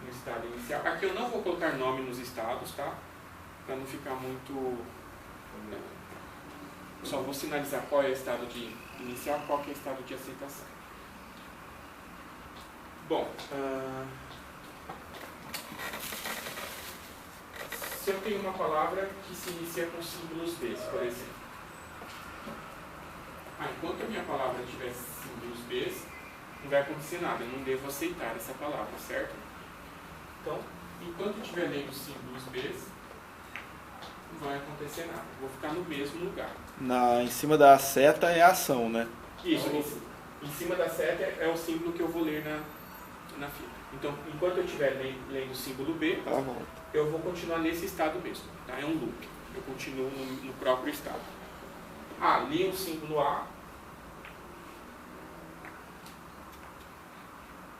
no estado inicial. Aqui eu não vou colocar nome nos estados, tá? Para não ficar muito... Só vou sinalizar qual é o estado de inicial, qual que é o estado de aceitação. Bom, se eu tenho uma palavra que se inicia com símbolos B, por exemplo. Enquanto a minha palavra tiver símbolos B, não vai acontecer nada, eu não devo aceitar essa palavra, certo? Então, enquanto eu estiver lendo símbolos B, não vai acontecer nada, eu vou ficar no mesmo lugar. Em cima da seta é a ação, né? Isso, em cima da seta é o símbolo que eu vou ler na fila. Então, enquanto eu estiver lendo o símbolo B, eu vou continuar nesse estado mesmo, tá? É um loop, eu continuo no próprio estado. Li o símbolo A.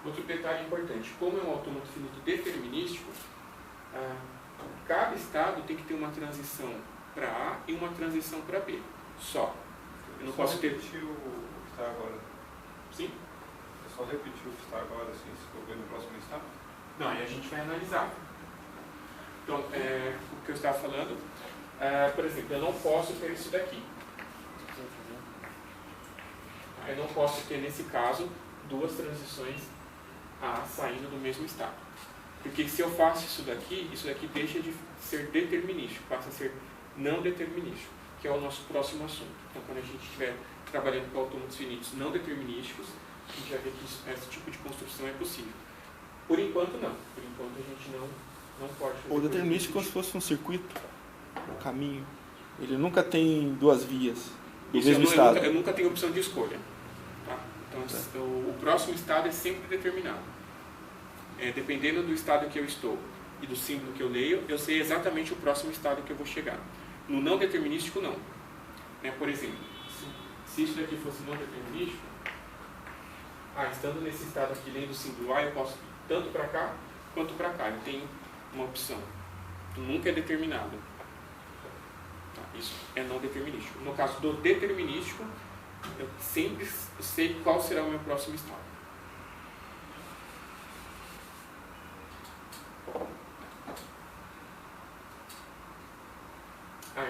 Outro detalhe importante, como é um autômato finito determinístico, cada estado tem que ter uma transição para A e uma transição para B, só. Eu não posso ter... repetir o que está agora? Sim? É só repetir o que está agora, assim, se for ver no próximo estado? Não, aí a gente vai analisar. Então, o que eu estava falando, por exemplo, eu não posso ter isso daqui. Eu não posso ter, nesse caso, duas transições A saindo do mesmo estado. Porque se eu faço isso daqui deixa de ser determinístico, passa a ser não determinístico, que é o nosso próximo assunto. Então, quando a gente estiver trabalhando com autômatos finitos não determinísticos, a gente vai ver que esse tipo de construção é possível. Por enquanto, não. Por enquanto, a gente não pode fazer. O determinístico como se fosse um circuito, um caminho. Ele nunca tem duas vias do mesmo estado. Eu nunca tenho opção de escolha. Tá? Então, o próximo estado é sempre determinado. Dependendo do estado que eu estou e do símbolo que eu leio, eu sei exatamente o próximo estado que eu vou chegar. No não determinístico, não. Por exemplo, se isso daqui fosse não determinístico, estando nesse estado aqui, lendo o símbolo A, eu posso ir tanto para cá quanto para cá. Eu tenho uma opção. Nunca é determinado. Isso é não determinístico. No caso do determinístico, eu sempre sei qual será o meu próximo estado.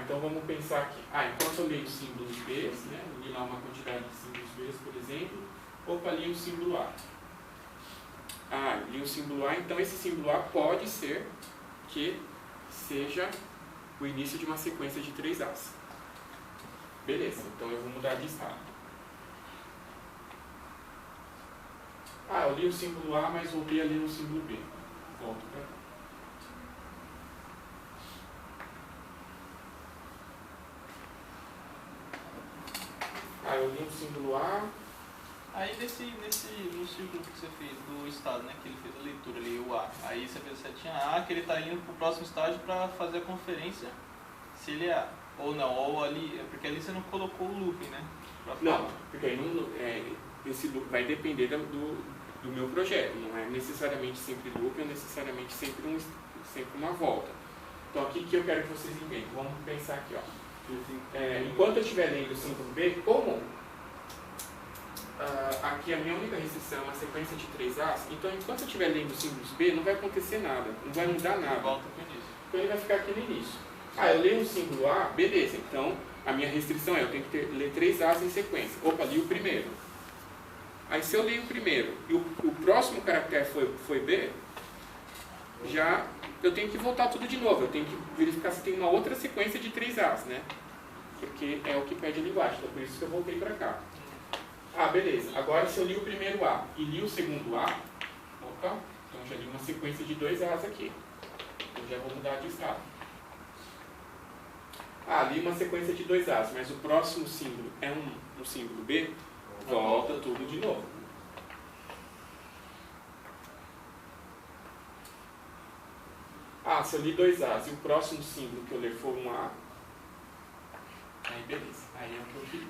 Então vamos pensar aqui. Enquanto eu leio símbolos B, né, eu li lá uma quantidade de símbolos B, por exemplo, li o símbolo A. Li o símbolo A, então esse símbolo A pode ser que seja o início de uma sequência de 3 As. Beleza, então eu vou mudar de estado. Eu li o símbolo A, mas voltei a ler o símbolo B. Volto para cá. Eu li o símbolo A. Aí no círculo que você fez do estado, né, que ele fez a leitura ali, o A, aí você fez a setinha A, que ele está indo para o próximo estágio para fazer a conferência, se ele é A, ou não, ou ali, porque ali você não colocou o looping, né? Não, porque aí esse loop vai depender do meu projeto, não é necessariamente sempre looping, ou necessariamente sempre uma volta. Então aqui que eu quero que vocês entendam, vamos pensar aqui, enquanto eu estiver lendo o símbolo B, como aqui a minha única restrição é uma sequência de 3 As, então enquanto eu estiver lendo os símbolos B, não vai acontecer nada, não vai mudar nada. Volta para o início. Então ele vai ficar aqui no início. Eu leio um símbolo A, beleza, então a minha restrição eu tenho que ler 3 As em sequência. Li o primeiro. Aí se eu leio o primeiro e o próximo caractere foi B, já eu tenho que voltar tudo de novo, eu tenho que verificar se tem uma outra sequência de 3 As, né? Porque é o que pede a linguagem, então por isso que eu voltei para cá. Beleza. Agora se eu li o primeiro A e li o segundo A, então já li uma sequência de 2 As aqui. Eu já vou mudar de estado. Li uma sequência de 2 As, mas o próximo símbolo é um símbolo B, volta tudo de novo. Se eu li 2 As e o próximo símbolo que eu ler for um A, aí beleza, aí é o que eu li.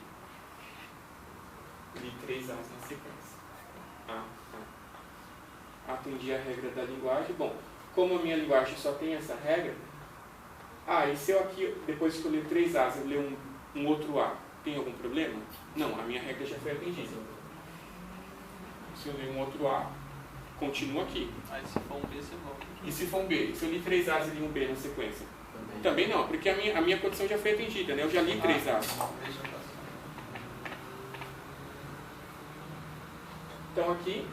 Li 3 As na sequência. Atendi a regra da linguagem. Bom, como a minha linguagem só tem essa regra, e se eu aqui, depois que eu ler 3 As, eu ler um outro A, tem algum problema? Não, a minha regra já foi atendida. Se eu ler um outro A, continua aqui. Aí se for um B, você volta. E se for um B? Se eu li 3 As e li um B na sequência? Também não, porque a minha condição já foi atendida, né? Eu já li 3 As. Então aqui,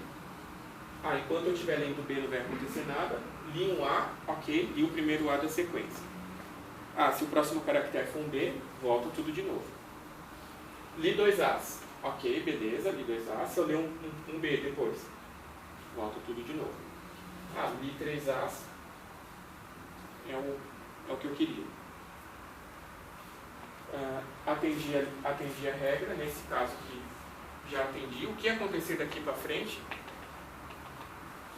enquanto eu estiver lendo B não vai acontecer nada, li um A, ok, e o primeiro A da sequência. Se o próximo caractere for um B, volta tudo de novo. Li 2 As, ok, beleza, li 2 As. Se eu ler um B depois, volta tudo de novo. Li 3 As, é o que eu queria. Atendi a regra, nesse caso aqui já atendi. O que acontecer daqui para frente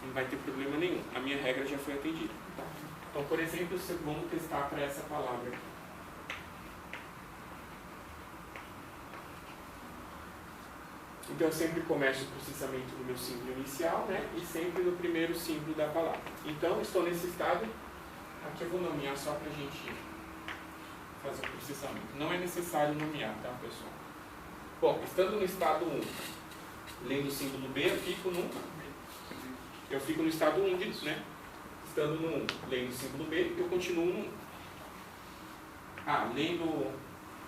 não vai ter problema nenhum. A minha regra já foi atendida. Tá? Então, por exemplo, vamos testar para essa palavra aqui. Então, eu sempre começo o processamento no meu símbolo inicial, né? E sempre no primeiro símbolo da palavra. Então, estou nesse estado. Aqui eu vou nomear só para a gente fazer o processamento. Não é necessário nomear, tá, pessoal? Bom, estando no estado 1, lendo o símbolo B, eu fico no estado 1 disso, né? Estando no 1, lendo o símbolo B, eu continuo no 1.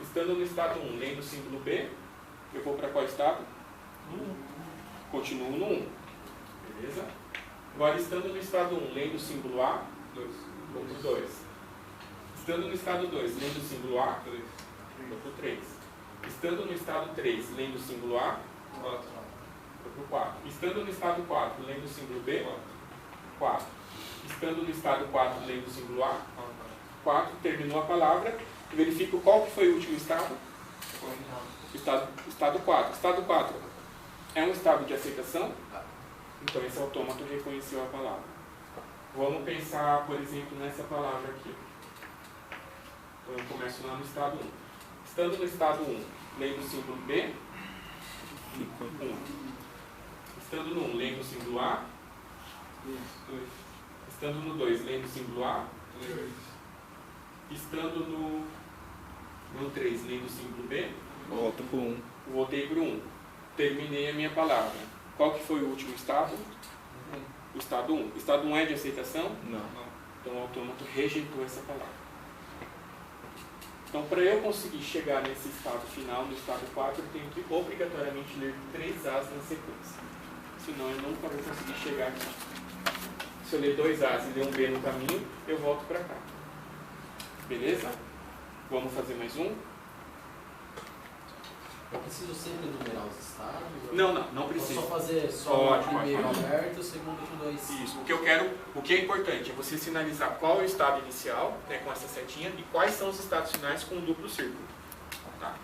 Estando no estado 1, lendo o símbolo B, eu vou para qual estado? No 1. Continuo no 1. Beleza? Agora, estando no estado 1, lendo o símbolo A, 2. vou para o 2. Estando no estado 2, lendo o símbolo A, 3. vou para o 3. Estando no estado 3, lendo o símbolo A, 4. vou para o 4. Estando no estado 4, lendo o símbolo B, 4. Estando no estado 4, lendo o símbolo A, 4. Terminou a palavra. Verifico qual que foi o último estado. Estado 4. Estado 4 é um estado de aceitação. Então esse autômato reconheceu a palavra. Vamos pensar, por exemplo, nessa palavra aqui. Então eu começo lá no estado 1. Estando no estado 1, lendo o símbolo B, 1. Estando no 1, lendo o símbolo A, 2. Estando no 2, lendo o símbolo A, 3. Estando no 3, lendo o símbolo B, Volta pro 1. voltei para o 1. Terminei a minha palavra. Qual que foi o último estado? O estado 1. O estado 1 é de aceitação? Não. Então o autômato rejeitou essa palavra. Então, para eu conseguir chegar nesse estado final, no estado 4, eu tenho que obrigatoriamente ler 3 As na sequência. Senão eu nunca vou conseguir chegar aqui. Se eu ler 2 As e ler um B no caminho, eu volto para cá. Beleza? Vamos fazer mais um? Eu preciso sempre numerar os estados? Não precisa. Ou só fazer o primeiro aberto e o segundo com 2? Isso. O que é importante é você sinalizar qual é o estado inicial, né, com essa setinha, e quais são os estados finais com um duplo círculo. Tá?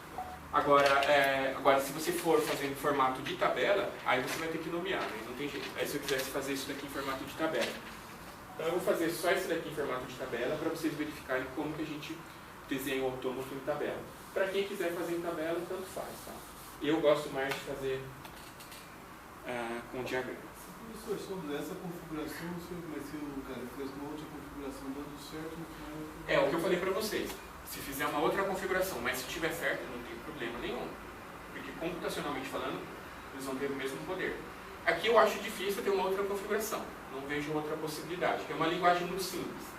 Agora, se você for fazer em formato de tabela, aí você vai ter que nomear, né? Não tem jeito. Aí se eu quisesse fazer isso daqui em formato de tabela. Então eu vou fazer só isso daqui em formato de tabela para vocês verificarem como que a gente desenha o autômato em tabela. Para quem quiser fazer em tabela, tanto faz. Tá? Eu gosto mais de fazer com diagramas. Professor, sobre essa configuração, o senhor vai ser o cara fez uma outra configuração dando certo no final. É o que eu falei para vocês. Se fizer uma outra configuração, mas se tiver certo, não tem problema nenhum. Porque computacionalmente falando, eles vão ter o mesmo poder. Aqui eu acho difícil ter uma outra configuração. Não vejo outra possibilidade. Que é uma linguagem muito simples.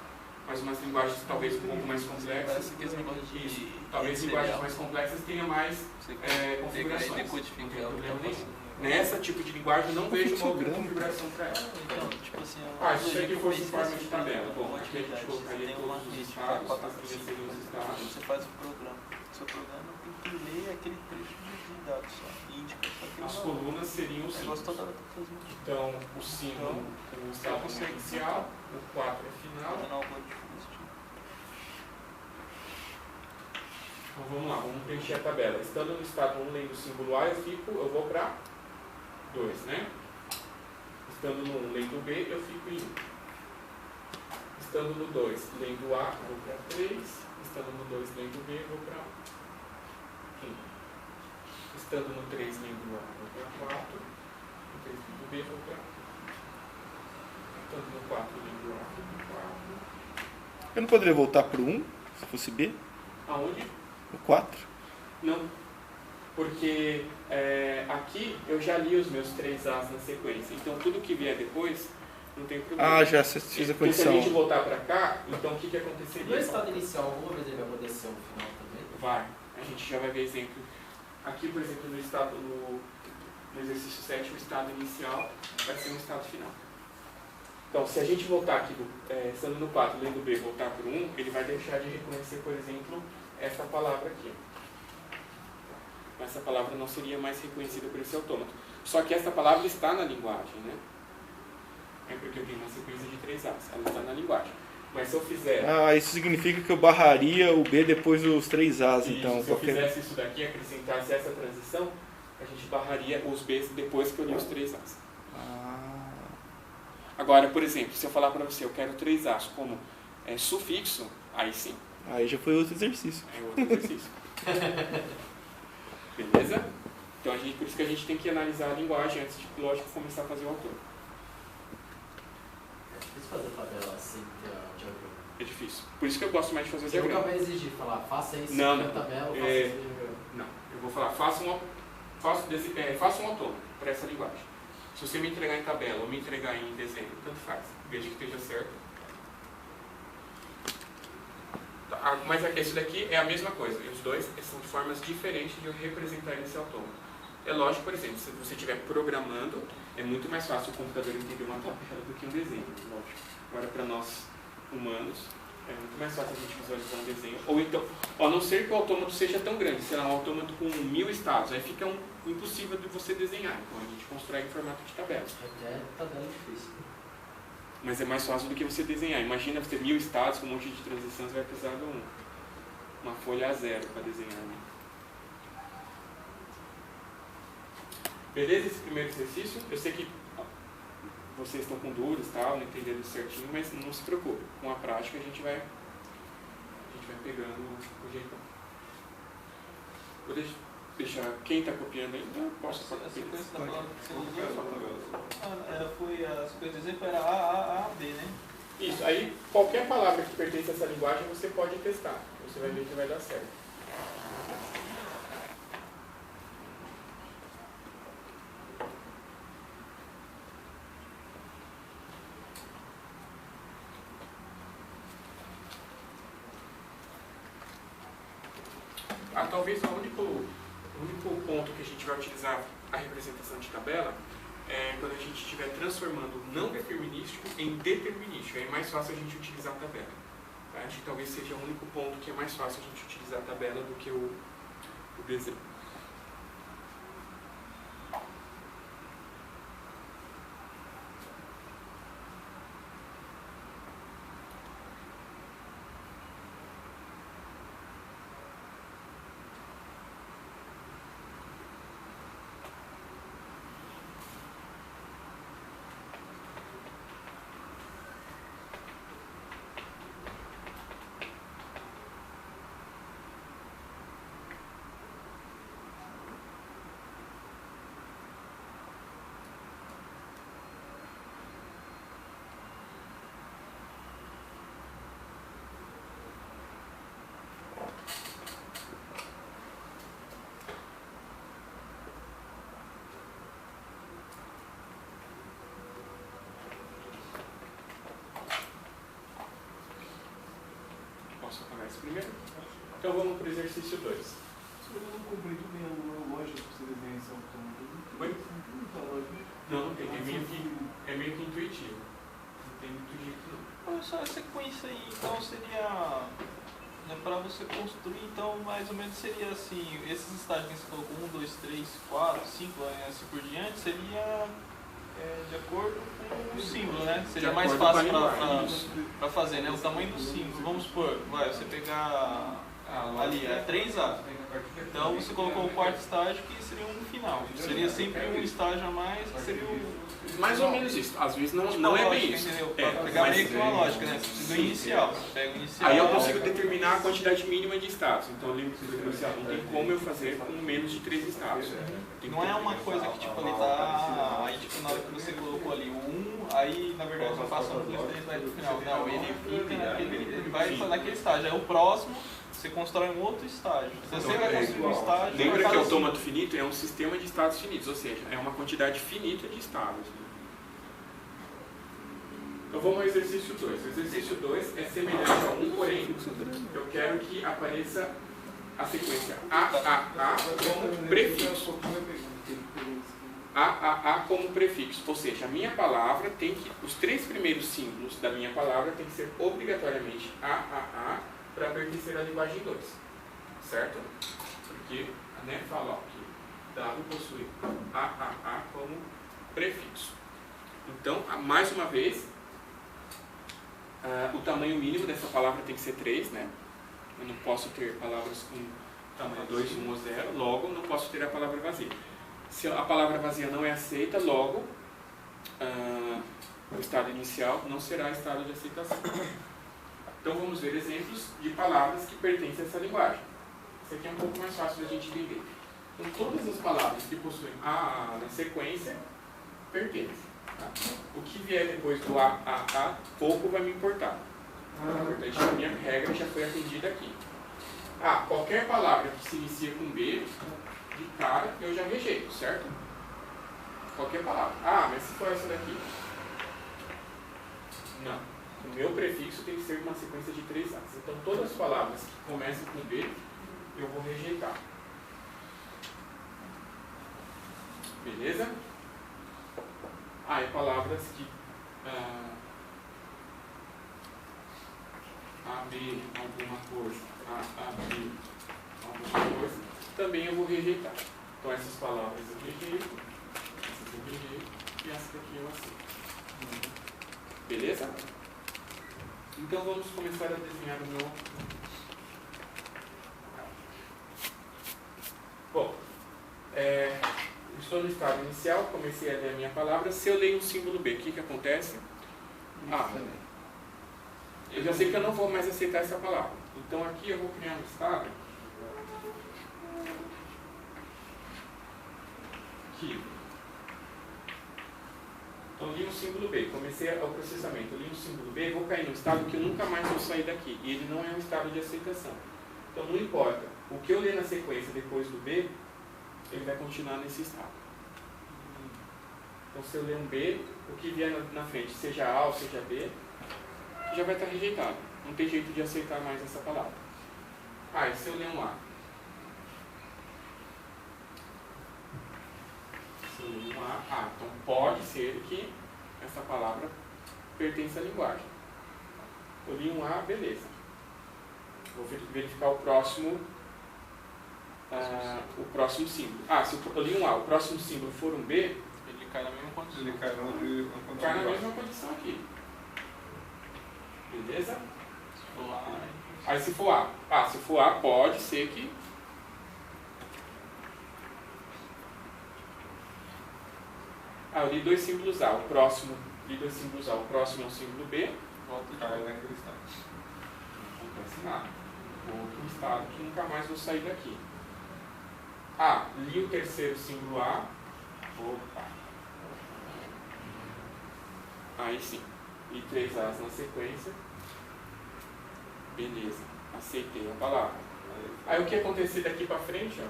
Mas umas linguagens talvez um pouco mais complexas. Parece que esse negócio de talvez linguagens mais complexas tenham mais configurações. Não tem problema nenhum. Nessa tipo de linguagem não vejo uma outra configuração para ela. Então, tipo assim, se isso aqui fosse em forma de tabela, bom, aqui a gente colocaria todos os estados, as linhas seriam os estados. Você faz o programa. O seu programa tem que ler aquele trecho de dados só. E indica só aquele As valor. colunas seriam os símbolos. Então, o símbolo, o estado inicial, o 4 é final. Então vamos lá, vamos preencher a tabela. Estando no estado 1, lendo o símbolo A, eu vou para 2, né? Estando no 1, lendo B, eu fico em 1. Estando no 2, lendo A, eu vou para 3. Estando no 2, lendo B, eu vou para 1. Estando no 3, lendo A, eu vou para 4. No 3, lendo B, eu vou para 1. Estando no 4, lendo A, eu vou para 4. Eu não poderia voltar pro 1, se fosse B? Aonde? O 4? Não. Porque aqui eu já li os meus 3 As na sequência. Então tudo que vier depois não tem problema. Ah, já fiz a Porque se a condição. gente voltar para cá, então o que aconteceria? No estado inicial, alguma vez ele vai poder ser um final também? Vai. A gente já vai ver exemplo. Aqui, por exemplo, no exercício 7, o estado inicial vai ser um estado final. Então, se a gente voltar aqui, estando no 4, lendo B, voltar para o 1, ele vai deixar de reconhecer, por exemplo, essa palavra aqui. Essa palavra não seria mais reconhecida por esse autômato. Só que essa palavra está na linguagem, né? É porque eu tenho uma sequência de 3 As. Ela está na linguagem. Mas se eu fizer... Ah, isso significa que eu barraria o B depois dos 3 As, então. Se eu fizesse isso daqui, acrescentasse essa transição, a gente barraria os Bs depois que eu li os 3 As. Ah. Agora, por exemplo, se eu falar para você, eu quero 3 As como sufixo, aí sim. Aí já foi outro exercício. É outro exercício. Beleza? Então, por isso que a gente tem que analisar a linguagem antes de, lógico, começar a fazer o autor. É difícil fazer tabela assim, ter o diagrama. É difícil. Por isso que eu gosto mais de fazer o Você nunca diagrama. vai exigir, falar, faça isso Não, na não. tabela, faça isso no diagrama. Não, eu vou falar, faça um autônomo para essa linguagem. Se você me entregar em tabela ou me entregar em desenho, tanto faz. Veja que esteja certo. Mas esse daqui é a mesma coisa. E os dois são de formas diferentes de eu representar esse autônomo. É lógico, por exemplo, se você estiver programando, é muito mais fácil o computador entender uma tabela do que um desenho, lógico. Agora, para nós humanos, é muito mais fácil a gente visualizar um desenho. Ou então, a não ser que o autômato seja tão grande, sei lá, um autômato com 1000 estados, aí fica impossível de você desenhar. Então, a gente constrói em formato de tabela. É tabela difícil. Mas é mais fácil do que você desenhar. Imagina você ter 1000 estados com um monte de transições, vai precisar de uma folha A0 para desenhar. Né? Beleza? Esse primeiro exercício, eu sei que vocês estão com dúvidas, tal, não entendendo certinho, mas não se preocupe. Com a prática a gente vai pegando o jeitão. Vou deixar quem está copiando aí, então posso A copiar. sequência da palavra que você Como que é essa usou tabela? foi a sequência de exemplo era A, B, né? Isso, aí qualquer palavra que pertence a essa linguagem você pode testar. Você vai ver que vai dar certo. Talvez o único ponto que a gente vai utilizar a representação de tabela é quando a gente estiver transformando o não determinístico em determinístico. Aí é mais fácil a gente utilizar a tabela. Tá? Acho que talvez seja o único ponto que é mais fácil a gente utilizar a tabela do que o desenho. Posso apagar esse primeiro? Então vamos para o exercício 2. Eu não compreendo bem a lógica para você desenhar esse autômato. Oi? Não tá lógico. Não tem, é meio que intuitivo. Não tem muito jeito não. Olha só, a sequência aí, então seria, para você construir, então mais ou menos seria assim, esses estágios que você colocou, 1, 2, 3, 4, 5, assim por diante, seria de acordo com o símbolo, né? Seria mais fácil para fazer, né? O tamanho do símbolo. Vamos supor, você pegar ali, 3A. Então você colocou o quarto estágio que seria um final. Seria sempre um estágio a mais, que seria o... Mais ou menos isso. Às vezes não é bem isso. Para pegar meio que uma lógica, né? Você precisa do inicial. Você pega o inicial. Aí eu consigo determinar a quantidade mínima de estados. Então lembra que eu disse, não tem como eu fazer com menos de 3 estados. Não é uma coisa que tipo, ele tá. Aí tipo, na hora que você colocou ali o 1, aí na verdade eu faço 1, 2, 3, vai pro final. Não, ele fica naquele. Ele vai naquele estágio. Aí o próximo, você constrói um outro estágio. Se você Então, vai é construir um igual. estágio... Lembra vai que fazer autômato finito é um sistema de estados finitos, ou seja, é uma quantidade finita de estados. Então vamos ao exercício 2. O exercício 2 é semelhante ao 1, porém eu quero que apareça a sequência AAA como prefixo. AAA como prefixo, ou seja, a minha palavra tem que, os 3 primeiros símbolos da minha palavra tem que ser obrigatoriamente AAA para pertencer à linguagem 2, certo? Porque né, fala ó, que dado possui AAA como prefixo. Então, mais uma vez, o tamanho mínimo dessa palavra tem que ser 3, né? Eu não posso ter palavras com tamanho 2, 1 ou 0, logo não posso ter a palavra vazia. Se a palavra vazia não é aceita, logo o estado inicial não será estado de aceitação. Então vamos ver exemplos de palavras que pertencem a essa linguagem. Isso aqui é um pouco mais fácil da gente entender. Então todas as palavras que possuem a na sequência pertencem. Tá? O que vier depois do a, pouco vai me importar. Importante, a minha regra já foi atendida aqui. Qualquer palavra que se inicia com B, de cara, eu já rejeito, certo? Qualquer palavra. Mas se for essa daqui? Não. O meu prefixo tem que ser uma sequência de 3 As. Então, todas as palavras que começam com B, eu vou rejeitar. Beleza? E palavras que AB, alguma coisa, AB, alguma coisa, também eu vou rejeitar. Então essas palavras eu rejeito, essas eu rejeito e essa daqui eu aceito. Beleza? Então vamos começar a desenhar o meu... Bom, estou no estado inicial, comecei a ler a minha palavra. Se eu leio um símbolo B, o que acontece? Eu já sei que eu não vou mais aceitar essa palavra. Então aqui eu vou criar um estado que... Então li um símbolo B, comecei o processamento, li um símbolo B, vou cair num estado que eu nunca mais vou sair daqui. E ele não é um estado de aceitação. Então não importa. O que eu ler na sequência depois do B, ele vai continuar nesse estado. Então se eu ler um B, o que vier na frente, seja A ou seja B, já vai estar rejeitado. Não tem jeito de aceitar mais essa palavra. E se eu ler um A? Se eu ler um A, então pode ser que essa palavra pertence à linguagem. Eu li um A, beleza. Vou verificar o próximo símbolo. Se eu li um A, o próximo símbolo for um B, ele cai na mesma condição. Ele cai na mesma condição aqui. Beleza? Aí se for A. Se for A, pode ser que... eu li 2 símbolos A. O próximo é um símbolo B. volta e cai naquele estado. Não acontece nada. Outro estado que nunca mais vou sair daqui. Li o terceiro símbolo A. Opa! Aí sim. E 3 As na sequência. Beleza. Aceitei a palavra. Aí o que acontecer daqui pra frente,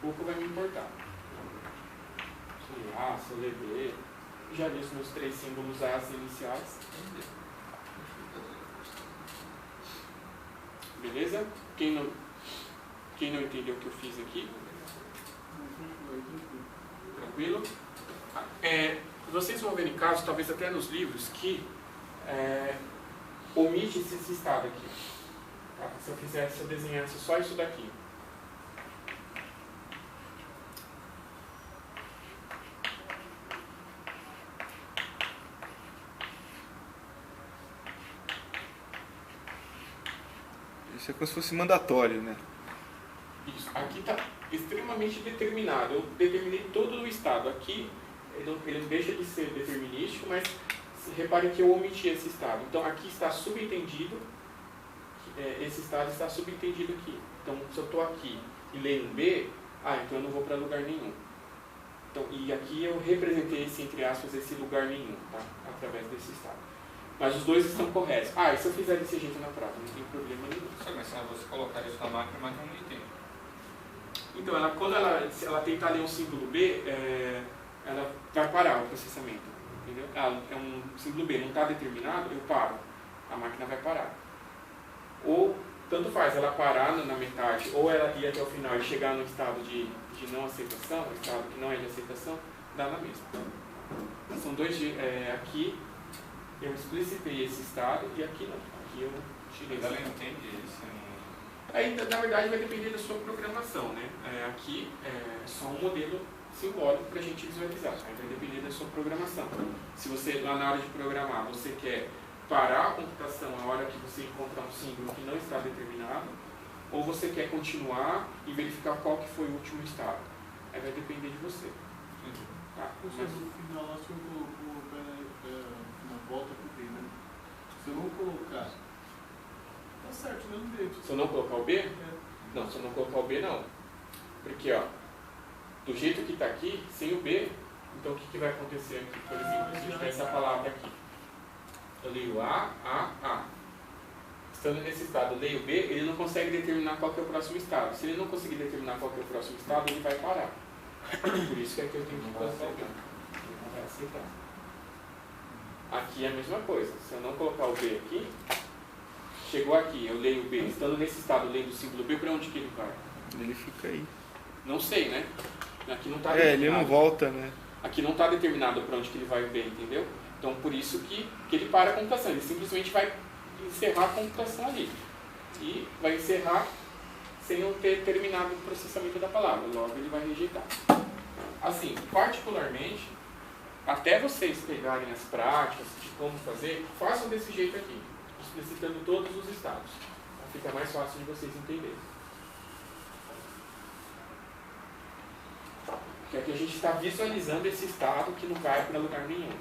pouco vai me importar. Se eu ler A, se eu ler B, já li os meus 3 símbolos As iniciais. Beleza? Quem não entendeu o que eu fiz aqui? Tranquilo? Vocês vão ver em casos, talvez até nos livros, que omite esse estado aqui. Tá? Se eu desenhasse só isso daqui. Isso é como se fosse mandatório, né? Isso. Aqui está extremamente determinado. Eu determinei todo o estado. Aqui ele deixa de ser determinístico, mas repare que eu omiti esse estado. Então aqui está subentendido, esse estado está subentendido aqui. Então se eu estou aqui e leio um B, então eu não vou para lugar nenhum. Então, e aqui eu representei esse, entre aspas, esse lugar nenhum, tá? Através desse estado. Mas os dois estão corretos. Ah, e se eu fizer desse jeito na prova? Não tem problema nenhum. Mas se você colocar isso na máquina, mas não entende. Então, se ela tentar ler um símbolo B, ela vai parar o processamento. Entendeu? É um símbolo B, não está determinado, eu paro. A máquina vai parar. Ou, tanto faz, ela parar na metade, ou ela ir até o final e chegar no estado de não aceitação, estado que não é de aceitação, dá na mesma. São dois, aqui eu explicitei esse estado e aqui não. Aqui eu tirei. Mas ela entende isso. Aí, na verdade, vai depender da sua programação, né? Aqui é só um modelo simbólico para a gente visualizar. Aí vai depender da sua programação. Se você, lá na hora de programar, você quer parar a computação na hora que você encontrar um símbolo que não está determinado, ou você quer continuar e verificar qual que foi o último estado. Aí vai depender de você. Tá? Ou seja, no final lá, se eu colocar na volta pro B, né? Se eu não colocar, tá certo, mesmo jeito. Se eu não colocar o B? Não, se eu não colocar o B, não. Porque, ó, do jeito que está aqui, sem o B, então o que vai acontecer aqui? Por exemplo, se a gente tem essa palavra aqui. Eu leio A. Estando nesse estado, eu leio B, ele não consegue determinar qual que é o próximo estado. Se ele não conseguir determinar qual que é o próximo estado, ele vai parar. Por isso que aqui eu tenho que colocar o B. Ele não vai aceitar. Aqui é a mesma coisa. Se eu não colocar o B aqui, chegou aqui, eu leio o B. Estando nesse estado, lendo o símbolo B, para onde que ele vai? Ele fica aí. Não sei, né? Aqui não está ele determinado. não volta, né? Aqui não está determinado para onde que ele vai o B, entendeu? Então, por isso que ele para a computação. Ele simplesmente vai encerrar a computação ali. E vai encerrar sem eu ter terminado o processamento da palavra. Logo, ele vai rejeitar. Assim, particularmente, até vocês pegarem as práticas de como fazer, façam desse jeito aqui, explicitando todos os estados. Fica mais fácil de vocês entenderem. Porque aqui a gente está visualizando esse estado que não vai para lugar nenhum.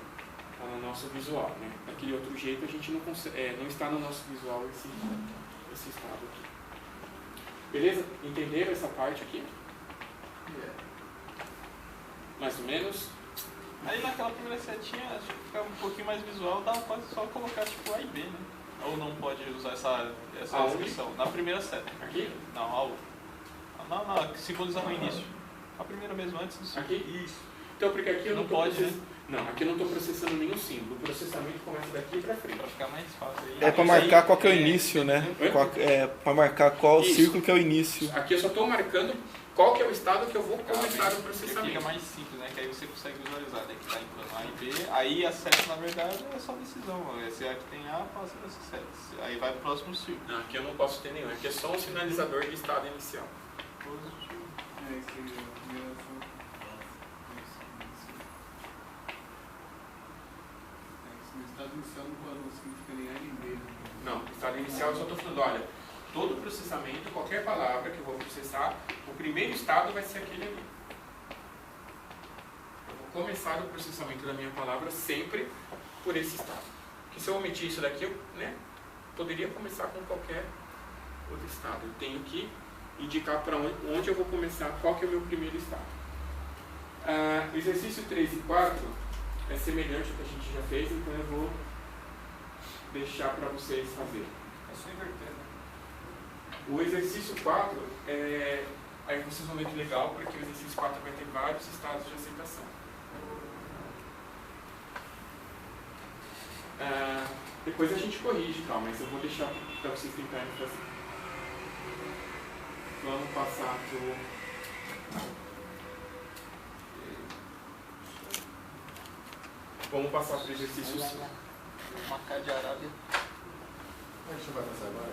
Está no nosso visual, né? Daquele outro jeito a gente não consegue, não está no nosso visual esse estado aqui. Beleza? Entenderam essa parte aqui? Mais ou menos? Aí naquela primeira setinha, acho que fica um pouquinho mais visual, pode só colocar tipo A e B, né? Ou não pode usar essa descrição? Na primeira seta. Aqui? Não, a outra. Não, que simboliza no início. A primeira mesmo, antes do símbolo. Aqui? Isso. Então, porque aqui eu não pode, né? Não, aqui eu não estou processando nenhum símbolo. O processamento começa daqui para frente. Para ficar mais fácil aí. É para marcar qual que é o início, né? Para marcar qual o círculo que é o início. Aqui eu só estou marcando qual que é o estado que eu vou começar o processamento. Fica mais simples, né? Que aí você consegue visualizar. Daí que está entrando A e B. Aí a seta, na verdade, é só decisão. Se aqui tem A, passa dessa seta. Aí vai para o próximo círculo. Não, aqui eu não posso ter nenhum. Aqui é só um sinalizador de estado inicial. No estado inicial não significa nem A nem B. Não, no estado inicial eu só estou falando, olha, todo processamento, qualquer palavra que eu vou processar, o primeiro estado vai ser aquele ali. Eu vou começar o processamento da minha palavra sempre por esse estado. Porque se eu omitir isso daqui, eu poderia começar com qualquer outro estado. Eu tenho que indicar para onde eu vou começar, qual que é o meu primeiro estado. O exercício 3 e 4 é semelhante ao que a gente já fez, então eu vou deixar para vocês fazerem. É só inverter, né? O exercício 4, aí vocês vão ver que legal, porque o exercício 4 vai ter vários estados de aceitação. Depois a gente corrige, tá? Mas eu vou deixar para vocês tentarem fazer. Vamos passar para o exercício 5. Marcar de Arábia. A gente vai passar agora.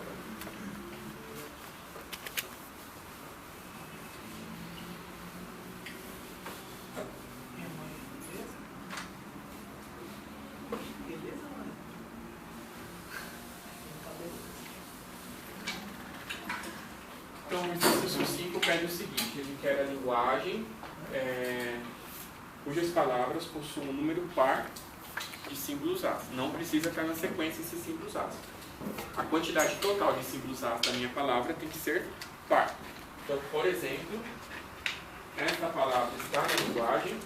Então, o exercício 5 pede o seguinte: ele quer a linguagem cujas palavras possuem um número par de símbolos A. Não precisa estar na sequência esses símbolos A. A quantidade total de símbolos A da minha palavra tem que ser par. Então, por exemplo, esta palavra está na linguagem.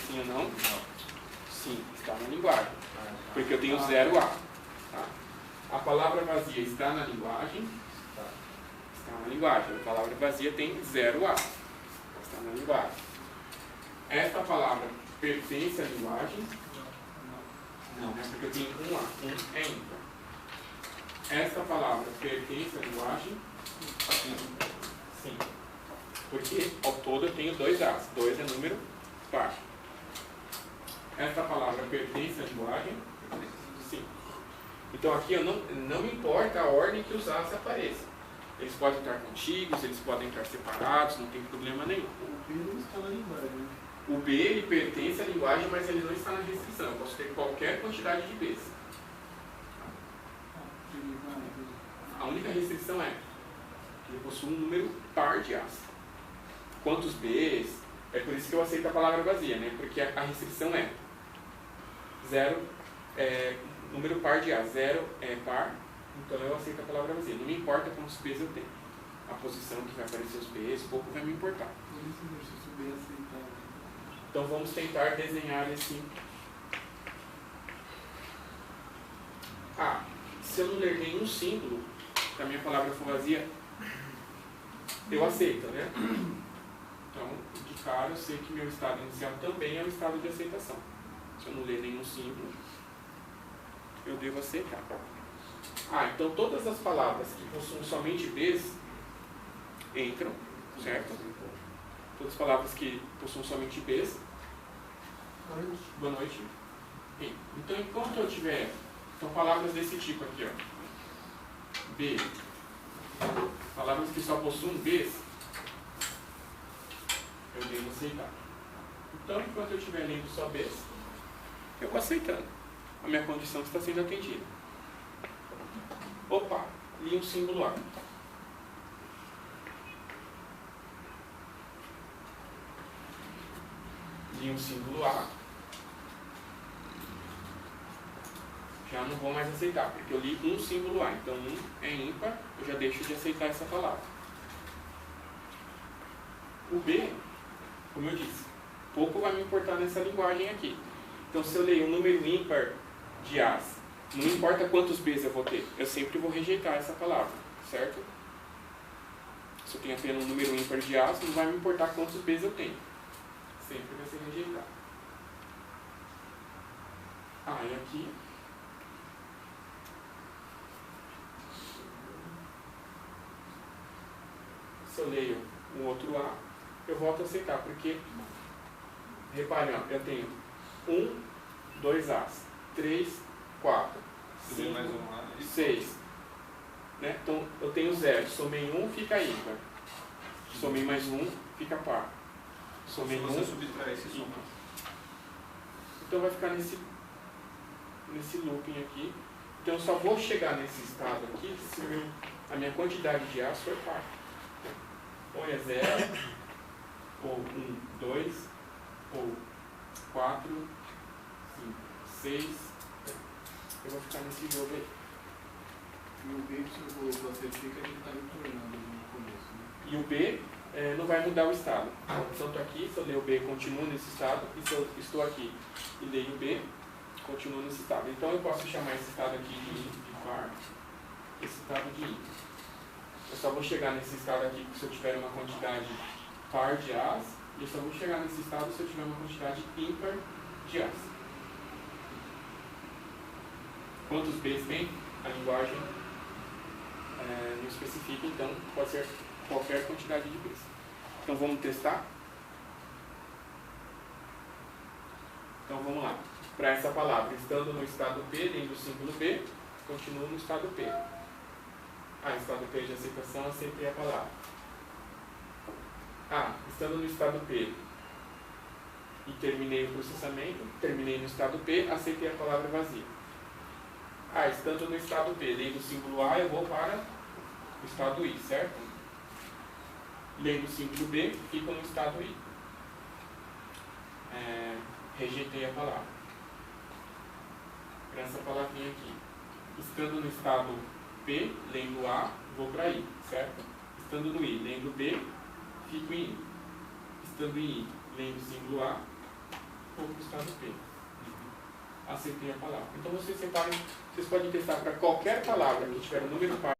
Sim ou não? Não. Sim, está na linguagem. Porque eu tenho 0A. Tá? A palavra vazia está na linguagem? Está na linguagem. A palavra vazia tem 0A. Está na linguagem. Esta palavra pertence à linguagem? Não, né? Porque eu tenho 1A. 1 é ímpar. Esta palavra pertence à linguagem? Sim. Porque ao todo eu tenho 2 As. 2 é número par. Esta palavra pertence à linguagem? Sim. Então aqui eu não me importa a ordem que os As apareçam. Eles podem estar contíguos, eles podem estar separados, não tem problema nenhum. O B não está na linguagem, né? O B ele pertence à linguagem, mas ele não está na restrição. Eu posso ter qualquer quantidade de Bs. A única restrição é que ele possui um número par de As. Quantos Bs? É por isso que eu aceito a palavra vazia, né? Porque a restrição é 0 número par de As. 0 é par, então eu aceito a palavra vazia. Não me importa quantos Bs eu tenho. A posição que vai aparecer os Bs, pouco vai me importar. Por isso o exercício B é aceitável. Então vamos tentar desenhar esse. Se eu não ler nenhum símbolo, se a minha palavra for vazia, eu aceito, né? Então, de cara, eu sei que meu estado inicial também é um estado de aceitação. Se eu não ler nenhum símbolo, eu devo aceitar. Então todas as palavras que possuem somente Bs entram, certo? Todas as palavras que possuem somente Bs. Boa noite. Então, enquanto eu tiver palavras desse tipo aqui, ó, B, palavras que só possuem Bs, eu devo aceitar. Então, enquanto eu estiver lendo só Bs, eu vou aceitando. A minha condição está sendo atendida. Opa, li um símbolo A. Li um símbolo A. Já não vou mais aceitar, porque eu li um símbolo A. Então, 1 é ímpar, eu já deixo de aceitar essa palavra. O B, como eu disse, pouco vai me importar nessa linguagem aqui. Então, se eu leio um número ímpar de As, não importa quantos Bs eu vou ter, eu sempre vou rejeitar essa palavra, certo? Se eu tenho apenas um número ímpar de As, não vai me importar quantos Bs eu tenho. Sempre vai ser rejeitado. E aqui... Se eu leio um outro A, eu volto a aceitar, porque, reparem, ó, eu tenho 1, 2 As, 3, 4, 5, 6. Né? Então, eu tenho 0. Somei 1, fica ímpar. Somei mais 1, fica par. Somei 1, subtrai esse ímpar. Então, vai ficar nesse looping aqui. Então, eu só vou chegar nesse estado aqui se a minha quantidade de As for par. Ou é 0, ou 1, 2, ou 4, 5, 6. Eu vou ficar nesse jogo aí. E o B que você fica, ele está retornando no começo, né? E o B não vai mudar o estado. Então, estou aqui, se eu ler o B, continuo nesse estado. E se eu estou aqui e leio o B, continuo nesse estado. Então, eu posso chamar esse estado aqui de par, esse estado de ímpar. Eu só vou chegar nesse estado aqui se eu tiver uma quantidade par de As, e eu só vou chegar nesse estado se eu tiver uma quantidade ímpar de As. Quantos Bs tem? A linguagem não especifica, então pode ser qualquer quantidade de Bs. Então vamos testar? Então vamos lá. Para essa palavra, estando no estado P, lendo o símbolo B, continuo no estado P. Estado P de aceitação, aceitei a palavra. Estando no estado P e terminei o processamento, terminei no estado P, aceitei a palavra vazia. Estando no estado P, lendo o símbolo A, eu vou para o estado I, certo? Lendo o símbolo B, fico no estado I. Rejeitei a palavra. Para essa palavrinha aqui. Estando no estado P, lendo A, vou para I, certo? Estando no I, lendo B, fico em I. Estando em I, lendo o símbolo A, vou para o estado P. aceitei a palavra. Então vocês separem, vocês podem testar para qualquer palavra que tiver o número par